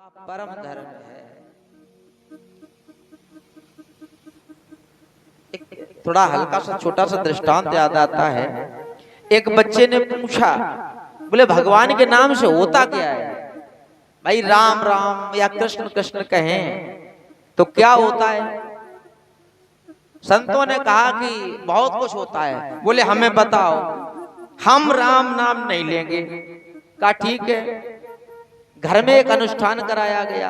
परम धर्म है। एक थोड़ा हल्का सा छोटा सा दृष्टांत याद आता है। एक बच्चे ने पूछा, बोले भगवान के नाम से होता क्या है? भाई राम राम या कृष्ण कृष्ण कहें तो क्या होता है? संतों ने कहा कि बहुत कुछ होता है। बोले हमें बताओ। हम राम नाम नहीं लेंगे। कहा ठीक है। घर में एक अनुष्ठान कराया गया,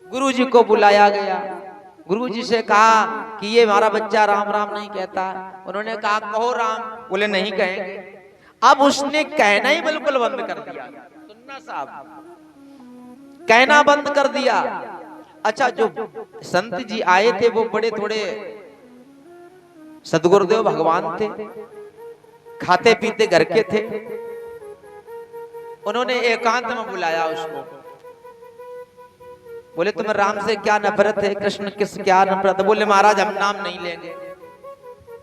गुरुजी को बुलाया गया। गुरुजी से कहा कि ये हमारा बच्चा राम राम नहीं कहता। उन्होंने कहा कहो राम। बोले नहीं कहेंगे। अब उसने कहना ही बिल्कुल बंद कर दिया। सुनना साहब, कहना बंद कर दिया। अच्छा, जो संत जी आए थे वो बड़े थोड़े सदगुरुदेव भगवान थे, खाते पीते घर के थे। उन्होंने एकांत में बुलाया उसको। बोले तुम्हें राम से क्या नफरत है, कृष्ण किस क्या नफरत है? बोले महाराज हम नाम नहीं लेंगे।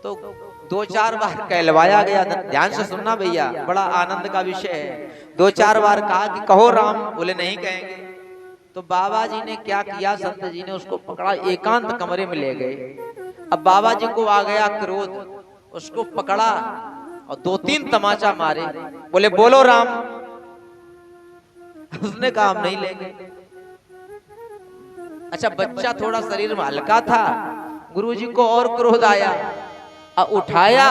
तो दो चार बार कहलवाया गया। ध्यान से सुनना भैया, बड़ा आनंद का विषय है। दो चार बार कहा कि कहो राम। बोले नहीं कहेंगे। तो बाबा जी ने क्या किया, संत जी ने उसको पकड़ा, एकांत कमरे में ले गए। अब बाबा जी को आ गया क्रोध, उसको पकड़ा और दो तीन तमाचा मारे। बोले बोलो राम। उसने कहा हम नहीं लेंगे। अच्छा, बच्चा थोड़ा शरीर में हल्का था, गुरुजी को और क्रोध आया, उठाया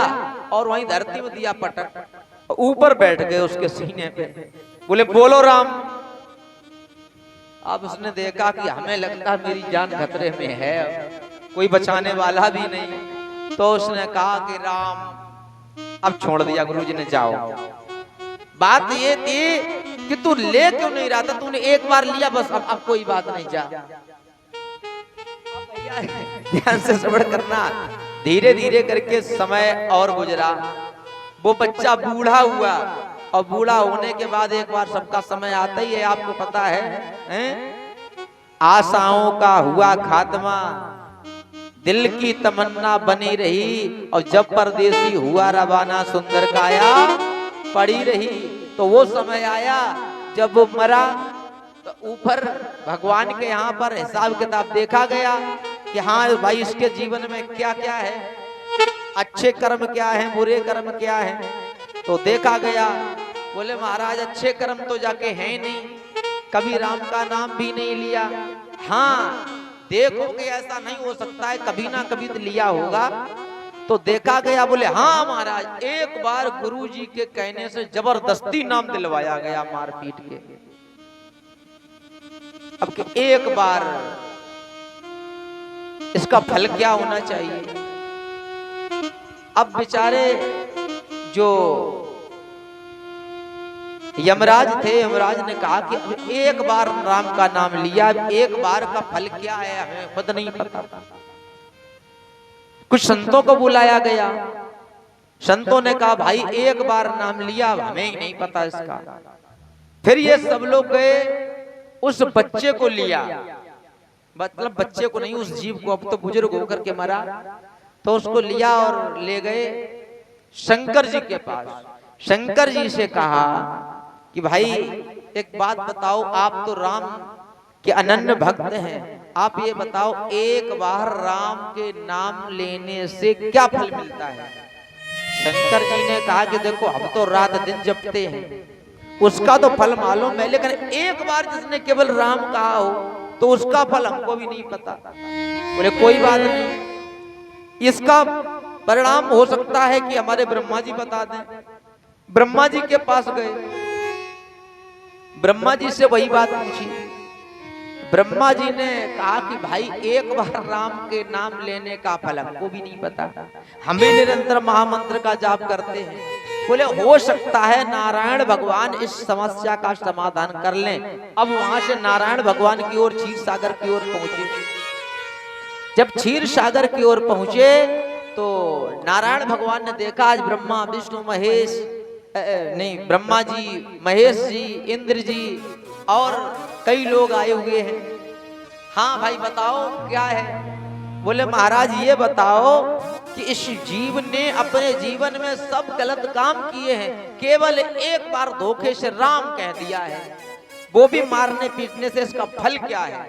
और वहीं धरती में दिया पटक, ऊपर बैठ गए उसके सीने पे। बोले बोलो राम। अब उसने देखा कि हमें लगता मेरी जान खतरे में है, कोई बचाने वाला भी नहीं। तो उसने कहा कि राम। अब छोड़ दिया गुरुजी ने, जाओ। बात ये थी कि तू ले क्यों नहीं रहा था, तूने एक बार लिया बस, अब कोई बात नहीं, जा। ध्यान से श्रवण करना। धीरे धीरे करके समय और गुजरा। वो बच्चा बूढ़ा हुआ और बूढ़ा होने के बाद एक बार सबका समय आता ही है, आपको पता है? आशाओं का हुआ खात्मा, दिल की तमन्ना बनी रही, और जब परदेसी हुआ रवाना सुंदर काया पड़ी रही। तो वो समय आया जब वो मरा, तो ऊपर भगवान के यहाँ पर हिसाब किताब देखा गया कि हाँ भाई इसके जीवन में क्या क्या है, अच्छे कर्म क्या है, बुरे कर्म क्या है। तो देखा गया। बोले महाराज अच्छे कर्म तो जाके हैं ही नहीं, कभी राम का नाम भी नहीं लिया। हाँ देखोगे ऐसा नहीं हो सकता है, कभी ना कभी तो लिया होगा। तो देखा गया। बोले हाँ महाराज, एक बार गुरुजी के कहने से जबरदस्ती नाम दिलवाया गया, मार पीट के। अब कि एक बार, इसका फल क्या होना चाहिए? अब बेचारे जो यमराज थे, यमराज ने कहा कि अब एक बार राम का नाम लिया, एक बार का फल क्या है हमें खुद नहीं पता। कुछ संतों को बुलाया गया। संतों ने कहा भाई एक बार नाम लिया, हमें ही नहीं पता इसका। फिर ये सब लोग गए, उस बच्चे को लिया, मतलब बच्चे को नहीं, उस जीव को, अब तो बुजुर्ग होकर के मरा। तो उसको लिया और ले गए शंकर जी के पास। शंकर जी से कहा कि भाई एक बात बताओ, आप तो राम के अनन्य भक्त हैं, आप ये बताओ एक बार राम के नाम लेने से क्या फल मिलता है? शंकर जी ने कहा कि देखो हम तो रात दिन जपते हैं, उसका तो फल मालूम है, लेकिन एक बार जिसने केवल राम कहा हो तो उसका फल हमको भी नहीं पता। बोले कोई बात नहीं, इसका परिणाम हो सकता है कि हमारे ब्रह्मा जी बता दें। ब्रह्मा जी के पास गए, ब्रह्मा जी से वही बात पूछी। ब्रह्मा जी ने कहा कि भाई एक बार राम के नाम लेने का फल हमको भी नहीं पता, हमें निरंतर महामंत्र का जाप करते हैं। बोले हो सकता है नारायण भगवान इस समस्या का समाधान कर लें। अब वहां से नारायण भगवान की ओर, क्षीर सागर की ओर पहुंचे। जब क्षीर सागर की ओर पहुंचे तो नारायण भगवान ने देखा आज ब्रह्मा विष्णु महेश, नहीं ब्रह्मा जी, महेश जी, इंद्र जी और कई लोग आए हुए हैं। हाँ भाई बताओ क्या है? बोले महाराज ये बताओ कि इस जीव ने अपने जीवन में सब गलत काम किए हैं, केवल एक बार धोखे से राम कह दिया है। वो भी मारने पीटने से इसका फल क्या है?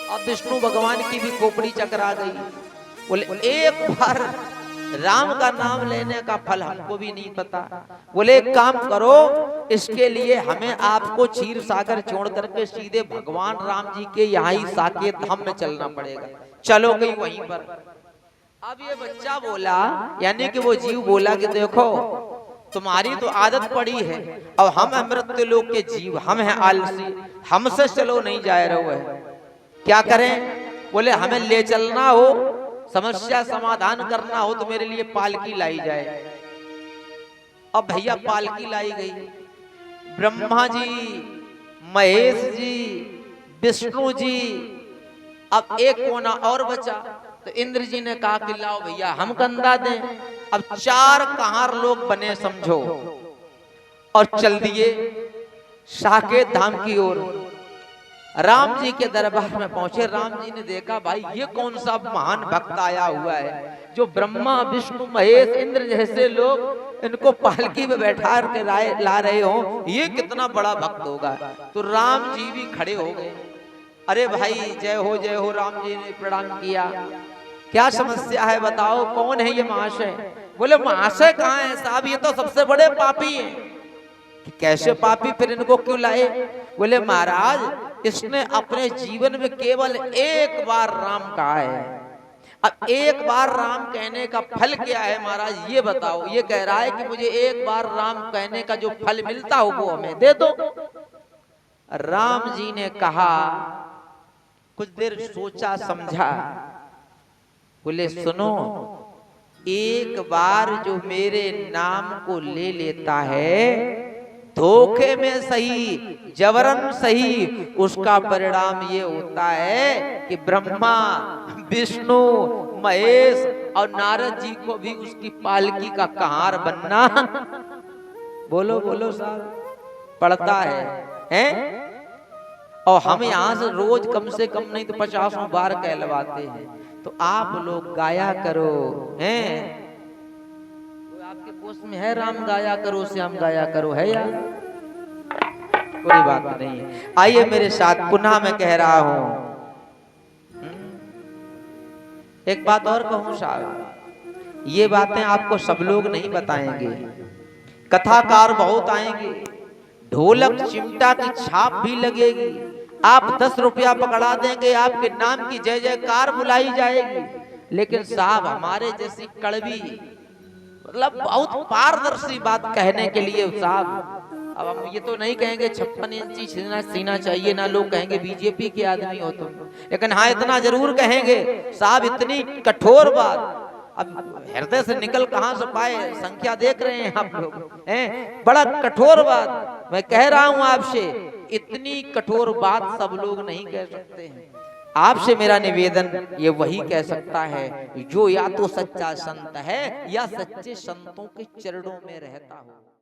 अब विष्णु भगवान की भी खोपड़ी चकरा गई। बोले एक बार राम का नाम लेने का फल हमको भी नहीं पता। बोले एक काम करो, इसके लिए हमें आपको क्षीर सागर छोड़ करके सीधे भगवान राम जी के यहाँ ही साकेत धाम में चलना पड़ेगा। चलो गई वहीं पर। अब ये बच्चा बोला, यानी कि वो जीव बोला कि देखो तुम्हारी तो आदत पड़ी है, और हम अमृत लोक के जीव, हम हैं आलसी, हमसे चलो नहीं जाए रहो है, क्या करें? बोले हमें ले चलना हो, समस्या समाधान करना हो तो मेरे लिए पालकी लाई जाए। अब भैया पालकी लाई गई। ब्रह्मा जी, महेश जी, विष्णु जी, अब एक कोना और बचा। तो इंद्र जी ने कहा कि लाओ भैया हम कंधा दें। अब 4 कहार लोग बने समझो, और चल दिए साकेत धाम की ओर। राम जी के दरबार में पहुंचे। राम जी ने देखा भाई ये कौन सा महान भक्त आया हुआ है, जो ब्रह्मा विष्णु महेश इंद्र जैसे लोग इनको पालकी में बैठा के ला रहे हो, ये कितना बड़ा भक्त होगा। तो राम जी भी खड़े हो गए। अरे भाई जय हो। राम जी ने प्रणाम किया। क्या समस्या है बताओ, कौन है ये महाशय? बोले महाशय कहाँ है साहब, ये तो सबसे बड़े पापी हैं। कैसे पापी, फिर इनको क्यों लाए? बोले महाराज इसने अपने जीवन में केवल एक बार राम कहा है। अब एक बार राम कहने का फल क्या है महाराज ये बताओ? ये कह रहा है कि मुझे एक बार राम कहने का जो फल मिलता हो वो हमें दे दो। राम जी ने कहा, कुछ देर सोचा समझा, बोले सुनो, एक बार जो मेरे नाम को ले लेता है धोखे में सही जबरन सही, उसका परिणाम ये होता है कि ब्रह्मा विष्णु महेश और नारद जी को भी उसकी पालकी का कहार बनना बोलो बोलो साहब पड़ता है? और हम यहाँ से रोज कम से कम नहीं तो 50 बार कहलवाते हैं। तो आप लोग गाया करो, हैं? आपके कोष में है राम गाया करो, श्याम गाया करो, है यार? कोई बात नहीं है। आइए मेरे साथ पुनः मैं कह रहा हूं। एक बात और कहूं साहब, ये बातें आपको सब लोग नहीं बताएंगे। कथाकार बहुत आएंगे, ढोलक चिमटा की छाप भी लगेगी, आप 10 रुपया पकड़ा देंगे, आपके नाम की जय जयकार बुलाई जाएगी। लेकिन साहब हमारे जैसी कड़वी मतलब बहुत पारदर्शी बात कहने के लिए साहब, अब हम ये तो नहीं कहेंगे 56 इंची सीना चाहिए ना, लोग कहेंगे बीजेपी के आदमी हो तुम। लेकिन हाँ इतना जरूर कहेंगे साहब, इतनी कठोर बात अब हृदय से निकल कहां से पाए, संख्या देख रहे हैं आप लोग, हैं? बड़ा कठोर बात मैं कह रहा हूं आपसे, इतनी कठोर बात सब लोग नहीं कह सकते हैं। आपसे मेरा निवेदन ये वही कह सकता है जो या तो सच्चा संत है या सच्चे संतों के चरणों में रहता हो।